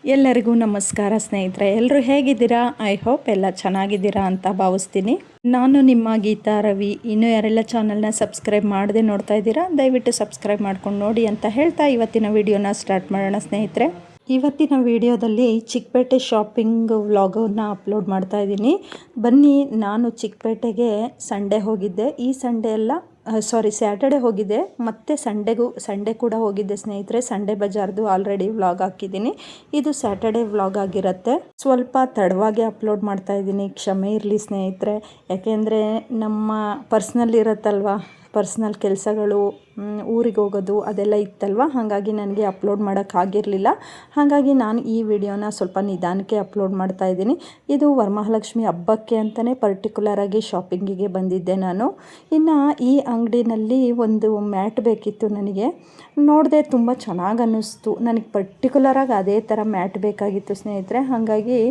ಎಲ್ಲರಿಗೂ ನಮಸ್ಕಾರ ಸ್ನೇಹಿತರೆ. ಎಲ್ಲರೂ ಹೇಗಿದ್ದೀರಾ? ಐ ಹೋಪ್ ಎಲ್ಲ ಚೆನ್ನಾಗಿದ್ದೀರಾ ಅಂತ ಭಾವಿಸ್ತೀನಿ. ನಾನು ನಿಮ್ಮ ಗೀತಾ ರವಿ. ಇನ್ನೂ ಯಾರೆಲ್ಲ ಚಾನಲ್ನ ಸಬ್ಸ್ಕ್ರೈಬ್ ಮಾಡದೆ ನೋಡ್ತಾ ಇದ್ದೀರಾ, ದಯವಿಟ್ಟು ಸಬ್ಸ್ಕ್ರೈಬ್ ಮಾಡ್ಕೊಂಡು ನೋಡಿ ಅಂತ ಹೇಳ್ತಾ ಇವತ್ತಿನ ವಿಡಿಯೋನ ಸ್ಟಾರ್ಟ್ ಮಾಡೋಣ ಸ್ನೇಹಿತರೆ. ಇವತ್ತಿನ ವಿಡಿಯೋದಲ್ಲಿ ಚಿಕ್ಕಪೇಟೆ ಶಾಪಿಂಗ್ ವ್ಲಾಗನ್ನು ಅಪ್ಲೋಡ್ ಮಾಡ್ತಾ ಇದ್ದೀನಿ. ಬನ್ನಿ, ನಾನು ಚಿಕ್ಕಪೇಟೆಗೆ ಸಂಡೇ ಹೋಗಿದ್ದೆ. ಈ ಸಂಡೇ ಎಲ್ಲ ಸ್ಯಾಟರ್ಡೆ ಹೋಗಿದ್ದೆ, ಮತ್ತು ಸಂಡೇ ಕೂಡ ಹೋಗಿದ್ದೆ ಸ್ನೇಹಿತರೆ. ಸಂಡೇ ಬಜಾರ್ದು ಆಲ್ರೆಡಿ ವ್ಲಾಗ್ ಹಾಕಿದ್ದೀನಿ. ಇದು ಸ್ಯಾಟರ್ಡೆ ವ್ಲಾಗ್ ಆಗಿರುತ್ತೆ. ಸ್ವಲ್ಪ ತಡವಾಗಿ ಅಪ್ಲೋಡ್ ಮಾಡ್ತಾ ಇದ್ದೀನಿ, ಕ್ಷಮೆ ಇರಲಿ ಸ್ನೇಹಿತರೆ. ಯಾಕೆಂದರೆ ನಮ್ಮ ಪರ್ಸ್ನಲ್ ಇರುತ್ತಲ್ವ, ಪರ್ಸ್ನಲ್ ಕೆಲಸಗಳು, ಊರಿಗೆ ಹೋಗೋದು ಅದೆಲ್ಲ ಇತ್ತಲ್ವ, ಹಾಗಾಗಿ ನನಗೆ ಅಪ್ಲೋಡ್ ಮಾಡೋಕ್ಕಾಗಿರಲಿಲ್ಲ. ಹಾಗಾಗಿ ನಾನು ಈ ವಿಡಿಯೋನ ಸ್ವಲ್ಪ ನಿಧಾನಕ್ಕೆ ಅಪ್ಲೋಡ್ ಮಾಡ್ತಾ ಇದ್ದೀನಿ. ಇದು ವರಮಹಾಲಕ್ಷ್ಮಿ ಹಬ್ಬಕ್ಕೆ ಅಂತಲೇ ಪರ್ಟಿಕ್ಯುಲರಾಗಿ ಶಾಪಿಂಗಿಗೆ ಬಂದಿದ್ದೆ ನಾನು. ಇನ್ನು ಈ ಅಂಗಡಿನಲ್ಲಿ ಒಂದು ಮ್ಯಾಟ್ ಬೇಕಿತ್ತು ನನಗೆ. ನೋಡಿದೆ, ತುಂಬ ಚೆನ್ನಾಗಿ ಅನ್ನಿಸ್ತು. ನನಗೆ ಪರ್ಟಿಕ್ಯುಲರಾಗಿ ಅದೇ ಥರ ಮ್ಯಾಟ್ ಬೇಕಾಗಿತ್ತು ಸ್ನೇಹಿತರೆ. ಹಾಗಾಗಿ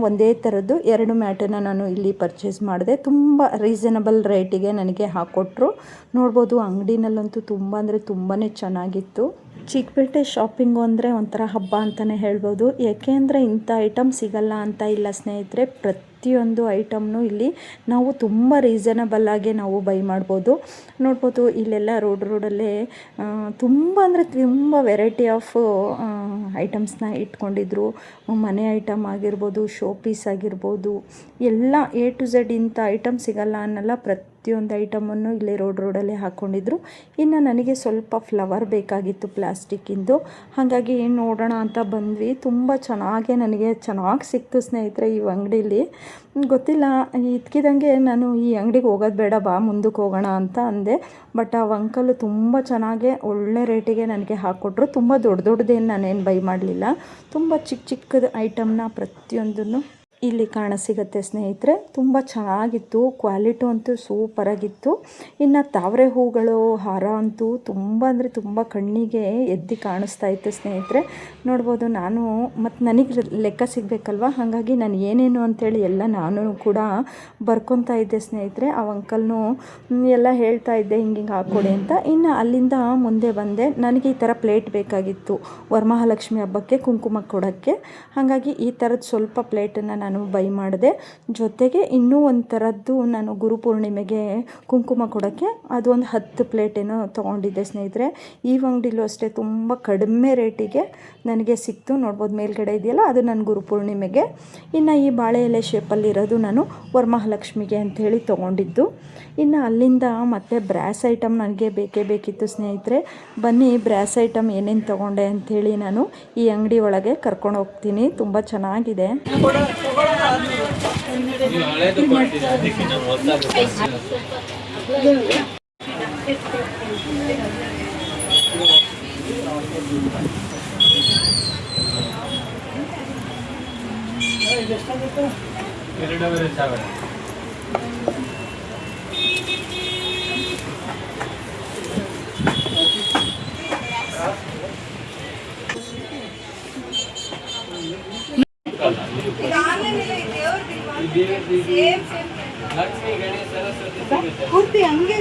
ಒಂದೇ ಥರದ್ದು ಎರಡು ಮ್ಯಾಟನ್ನು ನಾನು ಇಲ್ಲಿ ಪರ್ಚೇಸ್ ಮಾಡಿದೆ. ತುಂಬ ರೀಸನಬಲ್ ರೇಟಿಗೆ ನನಗೆ ಹಾಕ್ಕೊಟ್ರು. ನೋಡ್ಬೋದು, ಅಂಗಡಿನಲ್ಲಂತೂ ತುಂಬ ಅಂದರೆ ತುಂಬಾ ಚೆನ್ನಾಗಿತ್ತು. ಚಿಕ್ಕಪೇಟೆ ಶಾಪಿಂಗು ಅಂದರೆ ಒಂಥರ ಹಬ್ಬ ಅಂತಲೇ ಹೇಳ್ಬೋದು. ಏಕೆ ಅಂದರೆ ಇಂಥ ಐಟಮ್ ಸಿಗಲ್ಲ ಅಂತ ಇಲ್ಲ ಸ್ನೇಹಿತರೆ. ಪ್ರತಿಯೊಂದು ಐಟಮ್ನು ಇಲ್ಲಿ ನಾವು ತುಂಬ ರೀಸನಬಲ್ಲಾಗಿ ನಾವು ಬೈ ಮಾಡ್ಬೋದು. ನೋಡ್ಬೋದು, ಇಲ್ಲೆಲ್ಲ ರೋಡಲ್ಲೇ ತುಂಬ ಅಂದರೆ ತುಂಬ ವೆರೈಟಿ ಆಫ್ ಐಟಮ್ಸ್ನ ಇಟ್ಕೊಂಡಿದ್ರು. ಮನೆ ಐಟಮ್ ಆಗಿರ್ಬೋದು, ಶೋ ಪೀಸ್ ಆಗಿರ್ಬೋದು, ಎಲ್ಲ A to Z. ಇಂಥ ಐಟಮ್ ಸಿಗಲ್ಲ ಅನ್ನಲ್ಲ, ಪ್ರತಿಯೊಂದು ಐಟಮನ್ನು ಇಲ್ಲಿ ರೋಡಲ್ಲೇ ಹಾಕ್ಕೊಂಡಿದ್ರು. ಇನ್ನು ನನಗೆ ಸ್ವಲ್ಪ ಫ್ಲವರ್ ಬೇಕಾಗಿತ್ತು ಪ್ಲಾಸ್ಟಿಕ್ಕಿಂದು, ಹಾಗಾಗಿ ನೋಡೋಣ ಅಂತ ಬಂದ್ವಿ. ತುಂಬ ನನಗೆ ಚೆನ್ನಾಗಿ ಸಿಕ್ತು ಸ್ನೇಹಿತರೆ ಈ ಅಂಗಡೀಲಿ. ಗೊತ್ತಿಲ್ಲ, ಇದ್ಕಿದಂಗೆ ನಾನು ಈ ಅಂಗಡಿಗೆ ಹೋಗೋದು ಬೇಡ, ಬಾ ಮುಂದಕ್ಕೆ ಹೋಗೋಣ ಅಂತ ಅಂದೆ. ಬಟ್ ಆ ಅಂಕಲು ತುಂಬ ಚೆನ್ನಾಗೆ ಒಳ್ಳೆ ರೇಟಿಗೆ ನನಗೆ ಹಾಕ್ಕೊಟ್ರು. ತುಂಬ ದೊಡ್ಡದೇನು ನಾನೇನು ಬೈ ಮಾಡಲಿಲ್ಲ. ತುಂಬ ಚಿಕ್ಕದ ಐಟಮ್ನ ಪ್ರತಿಯೊಂದನ್ನು ಇಲ್ಲಿ ಕಾಣಸಿಗುತ್ತೆ ಸ್ನೇಹಿತರೆ. ತುಂಬ ಚೆನ್ನಾಗಿತ್ತು, ಕ್ವಾಲಿಟಿ ಅಂತೂ ಸೂಪರಾಗಿತ್ತು. ಇನ್ನು ತಾವರೆ ಹೂಗಳು ಹಾರ ಅಂತೂ ತುಂಬ ಅಂದರೆ ತುಂಬ ಕಣ್ಣಿಗೆ ಎದ್ದು ಕಾಣಿಸ್ತಾ ಇತ್ತು ಸ್ನೇಹಿತರೆ. ನೋಡ್ಬೋದು, ಮತ್ತು ನನಗೆ ಲೆಕ್ಕ ಸಿಗಬೇಕಲ್ವ, ಹಾಗಾಗಿ ನಾನು ಏನೇನು ಅಂಥೇಳಿ ಎಲ್ಲ ನಾನು ಕೂಡ ಬರ್ಕೊತಾ ಇದ್ದೆ ಸ್ನೇಹಿತರೆ. ಆ ಅಂಕಲ್ನು ಎಲ್ಲ ಹೇಳ್ತಾ ಇದ್ದೆ, ಹಿಂಗೆ ಹಾಕ್ಕೊಡಿ ಅಂತ. ಇನ್ನು ಅಲ್ಲಿಂದ ಮುಂದೆ ಬಂದೆ. ನನಗೆ ಈ ಥರ ಪ್ಲೇಟ್ ಬೇಕಾಗಿತ್ತು ವರಮಹಾಲಕ್ಷ್ಮಿ ಹಬ್ಬಕ್ಕೆ ಕುಂಕುಮ ಕೊಡೋಕ್ಕೆ. ಹಾಗಾಗಿ ಈ ಥರದ್ದು ಸ್ವಲ್ಪ ಪ್ಲೇಟನ್ನು ನಾನು ಬೈ ಮಾಡಿದೆ. ಜೊತೆಗೆ ಇನ್ನೂ ಒಂದು ಥರದ್ದು ನಾನು ಗುರುಪೂರ್ಣಿಮೆಗೆ ಕುಂಕುಮ ಕೊಡೋಕ್ಕೆ ಅದು ಒಂದು 10 ಪ್ಲೇಟೇನೋ ತೊಗೊಂಡಿದ್ದೆ ಸ್ನೇಹಿತರೆ. ಈ ಅಂಗಡಿಲೂ ಅಷ್ಟೇ ತುಂಬ ಕಡಿಮೆ ರೇಟಿಗೆ ನನಗೆ ಸಿಕ್ತು. ನೋಡ್ಬೋದು, ಮೇಲ್ಗಡೆ ಇದೆಯಲ್ಲ, ಅದು ನನ್ನ ಗುರುಪೂರ್ಣಿಮೆಗೆ. ಇನ್ನು ಈ ಬಾಳೆ ಎಲೆ ಶೇಪಲ್ಲಿರೋದು ನಾನು ವರಮಹಾಲಕ್ಷ್ಮಿಗೆ ಅಂಥೇಳಿ ತೊಗೊಂಡಿದ್ದು. ಇನ್ನು ಅಲ್ಲಿಂದ ಮತ್ತೆ ಬ್ರಾಸ್ ಐಟಮ್ ನನಗೆ ಬೇಕಿತ್ತು ಸ್ನೇಹಿತರೆ. ಬನ್ನಿ, ಬ್ರಾಸ್ ಐಟಮ್ ಏನೇನು ತೊಗೊಂಡೆ ಅಂಥೇಳಿ ನಾನು ಈ ಅಂಗಡಿ ಒಳಗೆ ಕರ್ಕೊಂಡು ಹೋಗ್ತೀನಿ. ತುಂಬ ಚೆನ್ನಾಗಿದೆ. ಪೂರ್ತಿ ಹಂಗೆ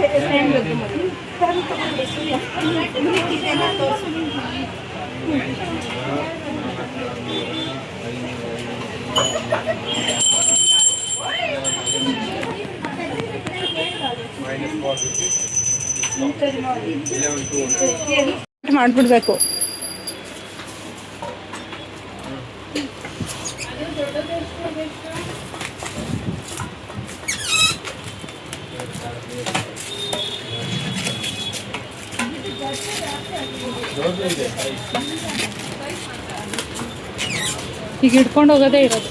ಮಾಡಿಬಿಡ್ಬೇಕು. ಈಗ ಹಿಡ್ಕೊಂಡು ಹೋಗೋದೇ ಇರೋದು.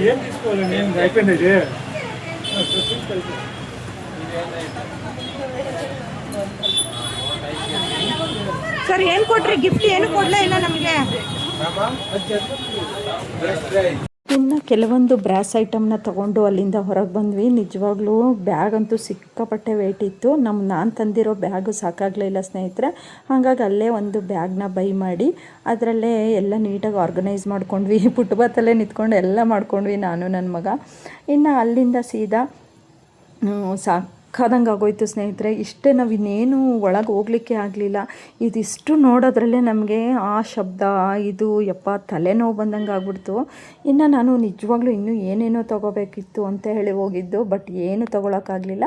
ఏం తీసుకోవాలి నేను అయిపోయింది ఇది ಸರ್ ಏನು ಕೊಟ್ರಿ ಗಿಫ್ಟ್? ಏನು ಕೊಡಲೇ ಇಲ್ಲ ನಮಗೆ. ಇನ್ನು ಕೆಲವೊಂದು ಬ್ರಾಸ್ ಐಟಮ್ನ ತೊಗೊಂಡು ಅಲ್ಲಿಂದ ಹೊರಗೆ ಬಂದ್ವಿ. ನಿಜವಾಗ್ಲೂ ಬ್ಯಾಗ್ ಅಂತೂ ಸಿಕ್ಕಾಪಟ್ಟೆ ವೆಯ್ಟ್ ಇತ್ತು. ನಾನು ತಂದಿರೋ ಬ್ಯಾಗು ಸಾಕಾಗಲಿಲ್ಲ ಸ್ನೇಹಿತರೆ. ಹಾಗಾಗಿ ಅಲ್ಲೇ ಒಂದು ಬ್ಯಾಗ್ನ ಬೈ ಮಾಡಿ ಅದರಲ್ಲೇ ಎಲ್ಲ ನೀಟಾಗಿ ಆರ್ಗನೈಸ್ ಮಾಡ್ಕೊಂಡ್ವಿ. ಪುಟ್ಬಾತಲ್ಲೇ ನಿಂತ್ಕೊಂಡು ಎಲ್ಲ ಮಾಡ್ಕೊಂಡ್ವಿ ನಾನು ನನ್ನ ಮಗ. ಇನ್ನು ಅಲ್ಲಿಂದ ಸೀದಾ ಸಾಕಾದಂಗೆ ಆಗೋಯ್ತು ಸ್ನೇಹಿತರೆ. ಇಷ್ಟೇ, ನಾವು ಇನ್ನೇನು ಒಳಗೆ ಹೋಗಲಿಕ್ಕೆ ಆಗಲಿಲ್ಲ. ಇದಿಷ್ಟು ನೋಡೋದ್ರಲ್ಲೇ ನಮಗೆ ಆ ಶಬ್ದ ಇದು ಯಪ್ಪ ತಲೆನೋವು ಬಂದಂಗೆ ಆಗ್ಬಿಡ್ತು. ಇನ್ನು ನಾನು ನಿಜವಾಗ್ಲೂ ಇನ್ನೂ ಏನೇನೋ ತೊಗೋಬೇಕಿತ್ತು ಅಂತ ಹೇಳಿ ಹೋಗಿದ್ದು, ಬಟ್ ಏನು ತೊಗೊಳಕ್ಕಾಗಲಿಲ್ಲ.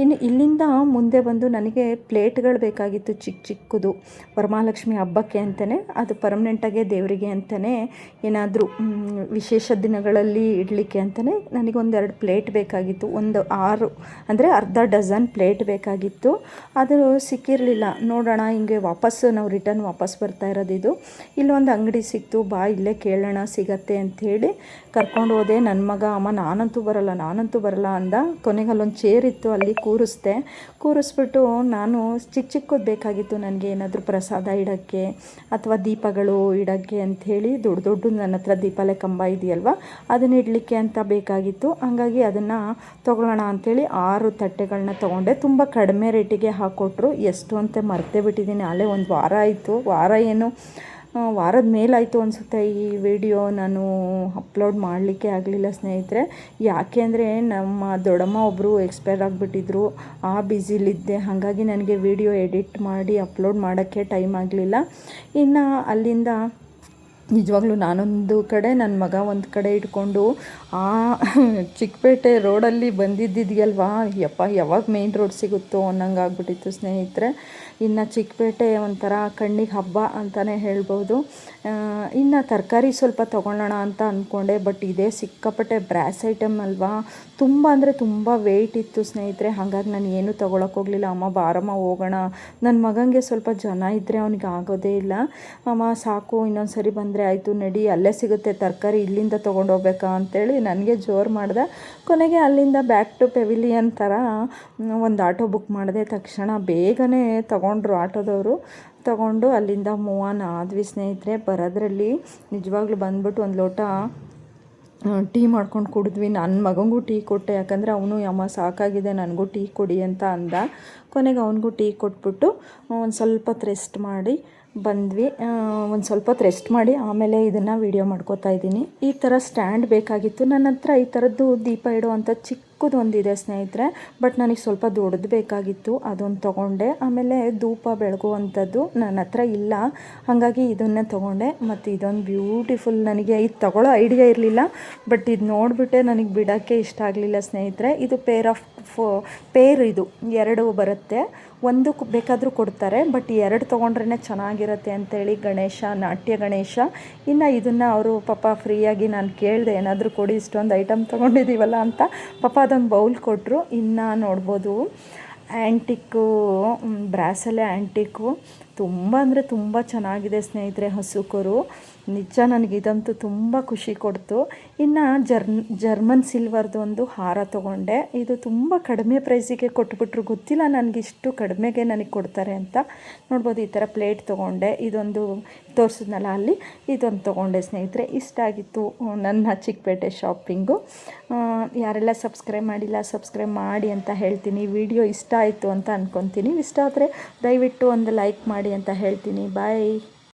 ಇನ್ನು ಇಲ್ಲಿಂದ ಮುಂದೆ ಬಂದು ನನಗೆ ಪ್ಲೇಟ್ಗಳು ಬೇಕಾಗಿತ್ತು, ಚಿಕ್ಕ ಚಿಕ್ಕದು, ವರಮಹಾಲಕ್ಷ್ಮಿ ಹಬ್ಬಕ್ಕೆ ಅಂತಲೇ, ಅದು ಪರ್ಮನೆಂಟಾಗೆ ದೇವರಿಗೆ ಅಂತಲೇ ಏನಾದರೂ ವಿಶೇಷ ದಿನಗಳಲ್ಲಿ ಇಡಲಿಕ್ಕೆ ಅಂತಲೇ ನನಗೊಂದೆರಡು ಪ್ಲೇಟ್ ಬೇಕಾಗಿತ್ತು. ಒಂದು 6 ಅಂದರೆ ಅರ್ಧ ಡಜನ್ ಪ್ಲೇಟ್ ಬೇಕಾಗಿತ್ತು. ಅದು ಸಿಕ್ಕಿರಲಿಲ್ಲ. ನೋಡೋಣ ಹಿಂಗೆ ನಾವು ರಿಟರ್ನ್ ವಾಪಸ್ ಬರ್ತಾ ಇರೋದಿದು. ಇಲ್ಲೊಂದು ಅಂಗಡಿ ಸಿಕ್ತು, ಬಾ ಇಲ್ಲೇ ಕೇಳೋಣ ಸಿಗತ್ತೆ ಅಂಥೇಳಿ ಕರ್ಕೊಂಡು ಹೋದೆ. ನನ್ನ ಮಗ ಅಮ್ಮ ನಾನಂತೂ ಬರಲ್ಲ ಅಂದ. ಕೊನೆಗೆ ಅಲ್ಲೊಂದು ಚೇರ್ ಇತ್ತು, ಅಲ್ಲಿ ಕೂರಿಸ್ಬಿಟ್ಟು ನಾನು ಚಿಕ್ಕದು ಬೇಕಾಗಿತ್ತು ನನಗೆ, ಏನಾದರೂ ಪ್ರಸಾದ ಇಡೋಕ್ಕೆ ಅಥವಾ ದೀಪಗಳು ಇಡೋಕ್ಕೆ ಅಂಥೇಳಿ. ದೊಡ್ಡ ನನ್ನ ಹತ್ರ ದೀಪಾಲೆ ಕಂಬ ಇದೆಯಲ್ವ, ಅದನ್ನ ಇಡಲಿಕ್ಕೆ ಅಂತ ಬೇಕಾಗಿತ್ತು. ಹಾಗಾಗಿ ಅದನ್ನು ತೊಗೊಳ್ಳೋಣ ಅಂಥೇಳಿ 6 ತಟ್ಟೆಗಳನ್ನ ತೊಗೊಂಡೆ. ತುಂಬ ಕಡಿಮೆ ರೇಟಿಗೆ ಹಾಕ್ಕೊಟ್ರು. ಎಷ್ಟು ಅಂತ ಮರ್ತೇ ಬಿಟ್ಟಿದ್ದೀನಿ. ಅಲ್ಲೇ ಒಂದು ವಾರ ಆಯಿತು, ವಾರದ ಮೇಲಾಯಿತು ಅನಿಸುತ್ತೆ. ಈ ವಿಡಿಯೋ ನಾನು ಅಪ್ಲೋಡ್ ಮಾಡಲಿಕ್ಕೆ ಆಗಲಿಲ್ಲ ಸ್ನೇಹಿತರೆ. ಯಾಕೆ ಅಂದರೆ ನಮ್ಮ ದೊಡ್ಡಮ್ಮ ಒಬ್ಬರು ಎಕ್ಸ್ಪೈರ್ ಆಗಿಬಿಟ್ಟಿದ್ರು, ಆ ಬ್ಯುಸಿಲಿದ್ದೆ. ಹಾಗಾಗಿ ನನಗೆ ವಿಡಿಯೋ ಎಡಿಟ್ ಮಾಡಿ ಅಪ್ಲೋಡ್ ಮಾಡೋಕ್ಕೆ ಟೈಮ್ ಆಗಲಿಲ್ಲ. ಇನ್ನು ಅಲ್ಲಿಂದ ನಿಜವಾಗ್ಲೂ ನಾನೊಂದು ಕಡೆ, ನನ್ನ ಮಗ ಒಂದು ಕಡೆ ಇಟ್ಕೊಂಡು ಆ ಚಿಕ್ಕಪೇಟೆ ರೋಡಲ್ಲಿ ಬಂದಿದ್ದಿದೆಯಲ್ವಾ, ಯಪ್ಪ ಯಾವಾಗ ಮೇನ್ ರೋಡ್ ಸಿಗುತ್ತೋ ಅನ್ನಂಗೆ ಆಗ್ಬಿಟ್ಟಿತ್ತು ಸ್ನೇಹಿತರೆ. ಇನ್ನು ಚಿಕ್ಕಪೇಟೆ ಒಂಥರ ಕಣ್ಣಿಗೆ ಹಬ್ಬ ಅಂತಲೇ ಹೇಳ್ಬೋದು. ಇನ್ನು ತರಕಾರಿ ಸ್ವಲ್ಪ ತೊಗೊಳ್ಳೋಣ ಅಂತ ಅಂದ್ಕೊಂಡೆ, ಬಟ್ ಇದೇ ಸಿಕ್ಕಾಪಟ್ಟೆ ಬ್ರಾಸ್ ಐಟಮ್ ಅಲ್ವಾ, ತುಂಬ ಅಂದರೆ ತುಂಬ ವೆಯ್ಟ್ ಇತ್ತು ಸ್ನೇಹಿತರೆ. ಹಾಗಾಗಿ ನಾನು ಏನೂ ತೊಗೊಳಕ್ಕೆ ಹೋಗಲಿಲ್ಲ. ಅಮ್ಮ ಬಾರಮ್ಮ ಹೋಗೋಣ, ನನ್ನ ಮಗನಿಗೆ ಸ್ವಲ್ಪ ಜನ ಇದ್ದರೆ ಅವನಿಗೆ ಆಗೋದೇ ಇಲ್ಲ. ಅಮ್ಮ ಸಾಕು, ಇನ್ನೊಂದು ಸರಿ ಬಂದರೆ ಆಯಿತು ನಡಿ, ಅಲ್ಲೇ ಸಿಗುತ್ತೆ ತರಕಾರಿ, ಇಲ್ಲಿಂದ ತೊಗೊಂಡೋಗ್ಬೇಕಾ ಅಂತೇಳಿ ನನಗೆ ಜೋರು ಮಾಡಿದೆ. ಕೊನೆಗೆ ಅಲ್ಲಿಂದ ಬ್ಯಾಕ್ ಟು ಪೆವಿಲಿಯನ್ ಥರ ಒಂದು ಆಟೋ ಬುಕ್ ಮಾಡಿದೆ. ತಕ್ಷಣ ಬೇಗನೆ ತೊಗೊಂಡ್ರು ಆಟೋದವರು. ತೊಗೊಂಡು ಅಲ್ಲಿಂದ ಮೂವ್ ಆದ್ವಿ ಸ್ನೇಹಿತರೆ. ಬರೋದ್ರಲ್ಲಿ ನಿಜವಾಗ್ಲೂ ಬಂದ್ಬಿಟ್ಟು ಒಂದು ಲೋಟ ಟೀ ಮಾಡ್ಕೊಂಡು ಕುಡಿದ್ವಿ. ನನ್ನ ಮಗನಿಗೂ ಟೀ ಕೊಟ್ಟೆ, ಯಾಕಂದರೆ ಅವನು ಅಮ್ಮ ಸಾಕಾಗಿದೆ ನನಗೂ ಟೀ ಕೊಡಿ ಅಂತ ಅಂದ. ಕೊನೆಗೆ ಅವನಿಗೂ ಟೀ ಕೊಟ್ಬಿಟ್ಟು ಒಂದು ಸ್ವಲ್ಪ ಹೊತ್ತು ರೆಸ್ಟ್ ಮಾಡಿ ಬಂದ್ವಿ. ಒಂದು ಸ್ವಲ್ಪ ಹೊತ್ತು ರೆಸ್ಟ್ ಮಾಡಿ ಆಮೇಲೆ ಇದನ್ನು ವೀಡಿಯೋ ಮಾಡ್ಕೋತಾ ಇದ್ದೀನಿ. ಈ ಥರ ಸ್ಟ್ಯಾಂಡ್ ಬೇಕಾಗಿತ್ತು. ನನ್ನ ಹತ್ರ ಈ ಥರದ್ದು ದೀಪ ಇಡುವಂಥ ಚಿಕ್ಕದೊಂದಿದೆ ಸ್ನೇಹಿತರೆ, ಬಟ್ ನನಗೆ ಸ್ವಲ್ಪ ದೊಡ್ಡದು ಬೇಕಾಗಿತ್ತು, ಅದೊಂದು ತೊಗೊಂಡೆ. ಆಮೇಲೆ ಧೂಪ ಬೆಳಗುವಂಥದ್ದು ನನ್ನ ಹತ್ರ ಇಲ್ಲ, ಹಾಗಾಗಿ ಇದನ್ನೇ ತೊಗೊಂಡೆ. ಮತ್ತು ಇದೊಂದು ಬ್ಯೂಟಿಫುಲ್, ನನಗೆ ಇದು ತೊಗೊಳ್ಳೋ ಐಡಿಯಾ ಇರಲಿಲ್ಲ, ಬಟ್ ಇದು ನೋಡಿಬಿಟ್ಟೆ ನನಗೆ ಬಿಡೋಕ್ಕೆ ಇಷ್ಟ ಆಗಲಿಲ್ಲ ಸ್ನೇಹಿತರೆ. ಇದು ಪೇರ್ ಇದು 2 ಬರುತ್ತೆ, ಒಂದು ಬೇಕಾದರೂ ಕೊಡ್ತಾರೆ, ಬಟ್ 2 ತೊಗೊಂಡ್ರೇ ಚೆನ್ನಾಗಿರುತ್ತೆ ಅಂತೇಳಿ ಗಣೇಶ, ನಾಟ್ಯ ಗಣೇಶ. ಇನ್ನು ಇದನ್ನು ಅವರು ಪಾಪ ಫ್ರೀಯಾಗಿ ನಾನು ಕೇಳಿದೆ, ಏನಾದರೂ ಕೊಡಿ ಇಷ್ಟೊಂದು ಐಟಮ್ ತೊಗೊಂಡಿದ್ದೀವಲ್ಲ ಅಂತ. ಪಾಪ ಅದೊಂದು ಬೌಲ್ ಕೊಟ್ಟರು. ಇನ್ನು ನೋಡ್ಬೋದು ಆ್ಯಂಟಿಕ್ಕು, ಬ್ರಾಸಲ್ಲೇ ಆ್ಯಂಟಿಕ್ಕು, ತುಂಬ ಅಂದರೆ ತುಂಬ ಚೆನ್ನಾಗಿದೆ ಸ್ನೇಹಿತರೆ. ಹಸುಕರು ನಿಜ ನನಗಿದಂತೂ ತುಂಬ ಖುಷಿ ಕೊಡ್ತು. ಇನ್ನು ಜರ್ಮನ್ ಸಿಲ್ವರ್ದು ಒಂದು ಹಾರ ತೊಗೊಂಡೆ. ಇದು ತುಂಬ ಕಡಿಮೆ ಪ್ರೈಸಿಗೆ ಕೊಟ್ಬಿಟ್ರು, ಗೊತ್ತಿಲ್ಲ ನನಗೆ ಇಷ್ಟು ಕಡಿಮೆಗೆ ನನಗೆ ಕೊಡ್ತಾರೆ ಅಂತ. ನೋಡ್ಬೋದು ಈ ಥರ ಪ್ಲೇಟ್ ತೊಗೊಂಡೆ. ಇದೊಂದು ತೋರಿಸಿದ್ನಲ್ಲ ಅಲ್ಲಿ, ಇದೊಂದು ತೊಗೊಂಡೆ ಸ್ನೇಹಿತರೆ. ಇಷ್ಟ ಆಗಿತ್ತು ನನ್ನ ಚಿಕ್ಕಪೇಟೆ ಶಾಪಿಂಗು. ಯಾರೆಲ್ಲ ಸಬ್ಸ್ಕ್ರೈಬ್ ಮಾಡಿಲ್ಲ ಸಬ್ಸ್ಕ್ರೈಬ್ ಮಾಡಿ ಅಂತ ಹೇಳ್ತೀನಿ. ವಿಡಿಯೋ ಇಷ್ಟ ಆಯಿತು ಅಂತ ಅಂದ್ಕೊತೀನಿ. ಇಷ್ಟ ಆದರೆ ದಯವಿಟ್ಟು ಒಂದು ಲೈಕ್ ಮಾಡಿ ಅಂತ ಹೇಳ್ತೀನಿ. ಬಾಯ್.